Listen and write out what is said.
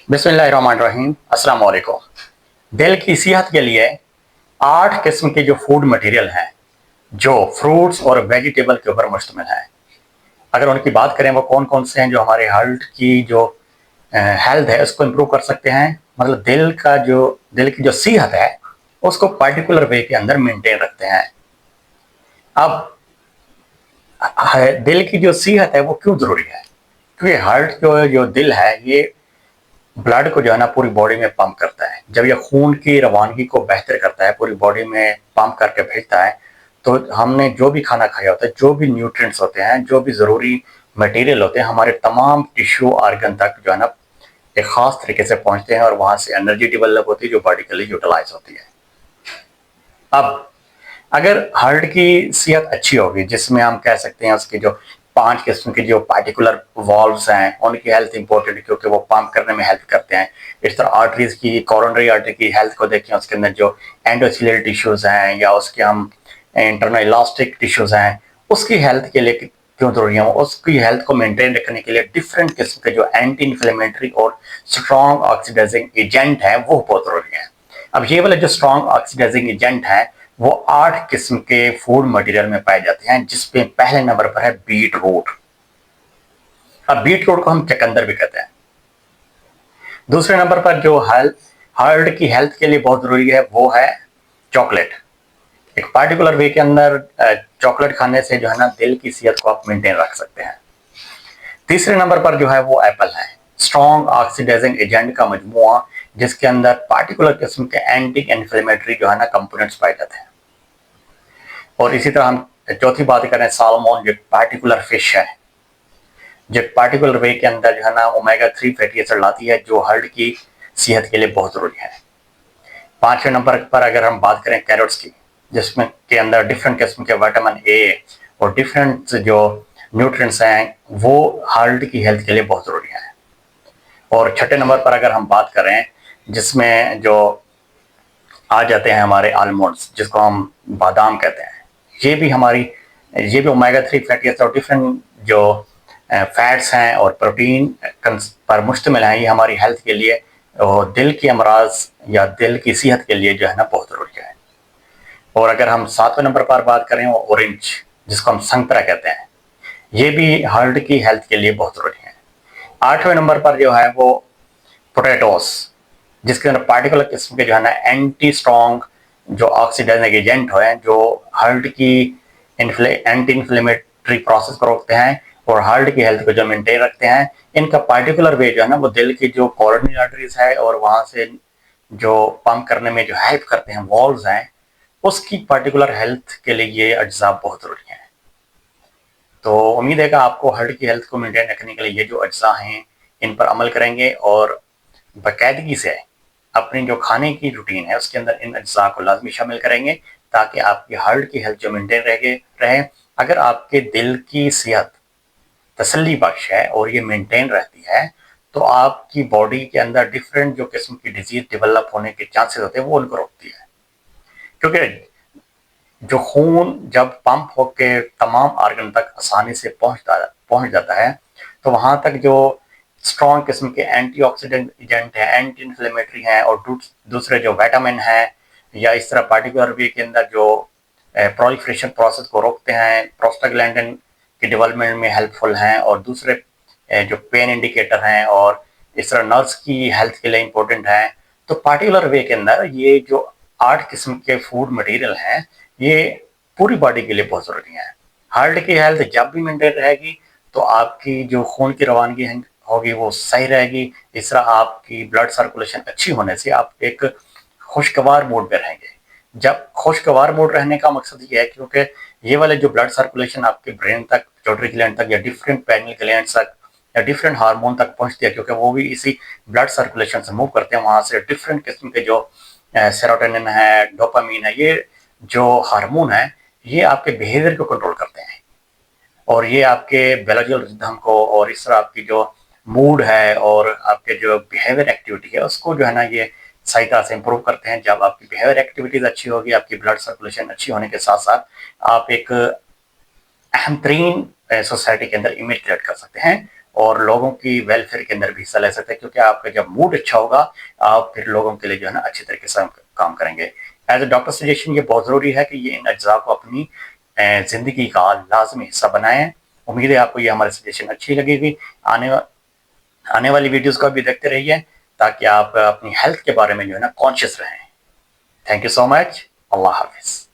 बिस्मिल्लाहिर्रहमानिर्रहीम। अस्सलाम वालेकुम। दिल की सेहत के लिए 8 किस्म के जो फूड मटेरियल हैं, जो फ्रूट्स और वेजिटेबल के ऊपर मुश्तमिल हैं। अगर उनकी बात करें वो कौन-कौन से हैं जो हमारे हार्ट की जो हेल्थ है उसको इम्प्रूव कर सकते हैं, मतलब दिल की जो सेहत है उसको पार्टिकुलर वे के अंदर मेंटेन रखते हैं। अब दिल की जो सेहत है वो क्यों ज़रूरी है? क्योंकि हार्ट जो दिल है ये ब्लड को जो है ना पूरी बॉडी में पंप करता है। जब ये खून की रवानगी को बेहतर करता है, पूरी बॉडी में पंप करके भेजता है, तो हमने जो भी खाना खाया होता है, जो भी न्यूट्रिएंट्स होते हैं, जो भी ज़रूरी मटेरियल होते हैं, हमारे तमाम टिश्यू ऑर्गन तक जो है ना एक ख़ास तरीके से पहुँचते हैं और वहाँ से एनर्जी डेवलप होती है जो बॉडी के लिए यूटिलाइज़ होती है। अब अगर हार्ट की सेहत अच्छी होगी, जिसमें हम कह सकते हैं उसकी जो 5 किस्म की जो पार्टिकुलर वाल्व्स हैं, उनकी हेल्थ इंपॉर्टेंट है क्योंकि वो पंप करने में हेल्प करते हैं। इस तरह आर्टरीज़ की, कोरोनरी आर्टरी की हेल्थ को देखें, उसके अंदर जो एंडोथेलियल टिश्यूज़ हैं या उसके हम इंटरनल इलास्टिक टिश्यूज़ हैं, उसकी हेल्थ के लिए क्यों ज़रूरी है? उसकी हेल्थ को मेंटेन रखने के लिए डिफरेंट किस्म के जो एंटी इन्फ्लेमेटरी और स्ट्रॉन्ग ऑक्सीडाइजिंग एजेंट हैं, वो बहुत ज़रूरी हैं। अब ये वाले जो स्ट्रॉन्ग ऑक्सीडाइजिंग एजेंट हैं, वो 8 किस्म के फूड मटेरियल में पाए जाते हैं, जिसमें पहले नंबर पर है बीट रूट। अब बीट रूट को हम चकंदर भी कहते हैं। दूसरे नंबर पर जो हार्ट की हेल्थ के लिए बहुत जरूरी है वो है चॉकलेट। एक पार्टिकुलर वे के अंदर चॉकलेट खाने से जो है ना दिल की सेहत को आप मेंटेन रख सकते हैं। तीसरे नंबर पर जो है वो एप्पल है, स्ट्रॉन्ग ऑक्सीडाइजिंग एजेंट का मजमुआ, जिसके अंदर पार्टिकुलर किस्म के एंटी इन्फ्लेमेटरी जो है ना कंपोनेंट्स पाए जाते हैं। और इसी तरह हम चौथी बात करें, सालमोन जो पार्टिकुलर फिश है, जो पार्टिकुलर वे के अंदर जो है ना ओमेगा 3 फैटी एसिड लाती है, जो हार्ट की सेहत के लिए बहुत जरूरी है। पांचवें नंबर पर अगर हम बात करें कैरेट्स की, जिसमें के अंदर डिफरेंट किस्म के विटामिन ए और डिफरेंट जो न्यूट्रिएंट्स हैं, वो हार्ट की हेल्थ के लिए बहुत जरूरी है। और छठे नंबर पर अगर हम बात करें, जिसमें जो आ जाते हैं हमारे आलमंड्स, जिसको हम बादाम कहते हैं, ये भी ओमेगा 3 फैटी एसिड और डिफरेंट जो फैट्स हैं और प्रोटीन पर मुश्तमिल हैं। ये हमारी हेल्थ के लिए और दिल की अमराज या दिल की सेहत के लिए जो है ना बहुत ज़रूरी है। और अगर हम सातवें नंबर पर बात करें, ऑरेंज, जिसको हम संतरा कहते हैं, ये भी हार्ट की हेल्थ के लिए बहुत ज़रूरी है। आठवें नंबर पर जो है वो पोटैटोस, जिसके अंदर पार्टिकुलर किस्म के जो है ना एंटी स्ट्रॉन्ग जो ऑक्सीडाइजिंग एजेंट है, जो हार्ट की एंटी इन्फ्लेमेटरी प्रोसेस को रोकते हैं और हार्ट की हेल्थ को जो मेंटेन रखते हैं। इनका पार्टिकुलर वे जो है ना वो दिल की जो कोरोनरी आर्टरीज है और वहां से जो पंप करने में जो हेल्प करते हैं वॉल्व्स हैं, उसकी पार्टिकुलर हेल्थ के लिए ये अज्जा बहुत जरूरी है। तो उम्मीद है कि आपको हार्ट की हेल्थ को मेंटेन रखने के लिए ये जो अज्जा हैं इन पर अमल करेंगे और बाकायदगी से अपनी जो खाने की रूटीन है उसके अंदर इन अज्जा को लाजमी शामिल करेंगे, ताकि आपकी हार्ट की हेल्थ जो मेंटेन रहे। अगर आपके दिल की सेहत तसल्ली बख्श है और ये मेंटेन रहती है, तो आपकी बॉडी के अंदर डिफरेंट जो किस्म की डिजीज डेवलप होने के चांसेस होते हैं वो उनको रोकती है। क्योंकि जो खून जब पंप होकर तमाम ऑर्गन तक आसानी से पहुंच जाता है, तो वहां तक जो स्ट्रॉन्ग किस्म के एंटीऑक्सीडेंट एजेंट हैं, एंटी इन्फ्लेमेटरी हैं और दूसरे जो विटामिन हैं, या इस तरह पार्टिकुलर वे के अंदर जो प्रोलिफरेशन प्रोसेस को रोकते हैं, प्रोस्टाग्लैंडिन की डेवलपमेंट में हेल्पफुल हैं, और दूसरे जो पेन इंडिकेटर हैं और इस तरह नर्व्स की हेल्थ के लिए इंपॉर्टेंट हैं। तो पार्टिकुलर वे के अंदर ये जो 8 किस्म के फूड मटेरियल हैं, ये पूरी बॉडी के लिए बहुत ज़रूरी है। हार्ट की हेल्थ जब भी मेंटेन रहेगी, तो आपकी जो खून की रवानगी होगी वो सही रहेगी। इस तरह आपकी ब्लड सर्कुलेशन अच्छी होने से आप एक खुशगवार मूड में रहेंगे। जब खुशगवार मूड रहने का मकसद ये है, क्योंकि ये वाले जो ब्लड सर्कुलेशन आपके ब्रेन तक, पिट्यूटरी ग्लैंड तक या डिफरेंट पैनियल ग्लैंड तक या डिफरेंट हार्मोन तक पहुंचती है, क्योंकि वो भी इसी ब्लड सर्कुलेशन से मूव करते हैं। वहां से डिफरेंट किस्म के जो सेरोटोनिन है, डोपामीन है, ये जो हार्मोन है, ये आपके बिहेवियर को कंट्रोल करते हैं और ये आपके बायोलॉजिकल रिदम को और इस तरह आपकी जो मूड है और आपके जो बिहेवियर एक्टिविटी है उसको जो है ना ये सही तरह से इम्प्रूव करते हैं। जब आपकी बिहेवियर एक्टिविटीज अच्छी होगी, आपकी ब्लड सर्कुलेशन अच्छी होने के साथ साथ आप एक अहम तरीन सोसाइटी के अंदर इमेज क्रिएट कर सकते हैं और लोगों की वेलफेयर के अंदर भी हिस्सा ले सकते हैं, क्योंकि आपका जब मूड अच्छा होगा आप फिर लोगों के लिए जो है ना अच्छी तरीके से काम करेंगे। एज ए डॉक्टर सजेशन ये बहुत ज़रूरी है कि ये इन अज्जा को अपनी ज़िंदगी का लाजमी हिस्सा बनाएं। उम्मीद है आपको ये हमारे सजेशन अच्छी लगेगी। आने आने वाली वीडियोस को भी देखते रहिए ताकि आप अपनी हेल्थ के बारे में जो है ना कॉन्शियस रहें। Thank you so much. अल्लाह हाफिज़।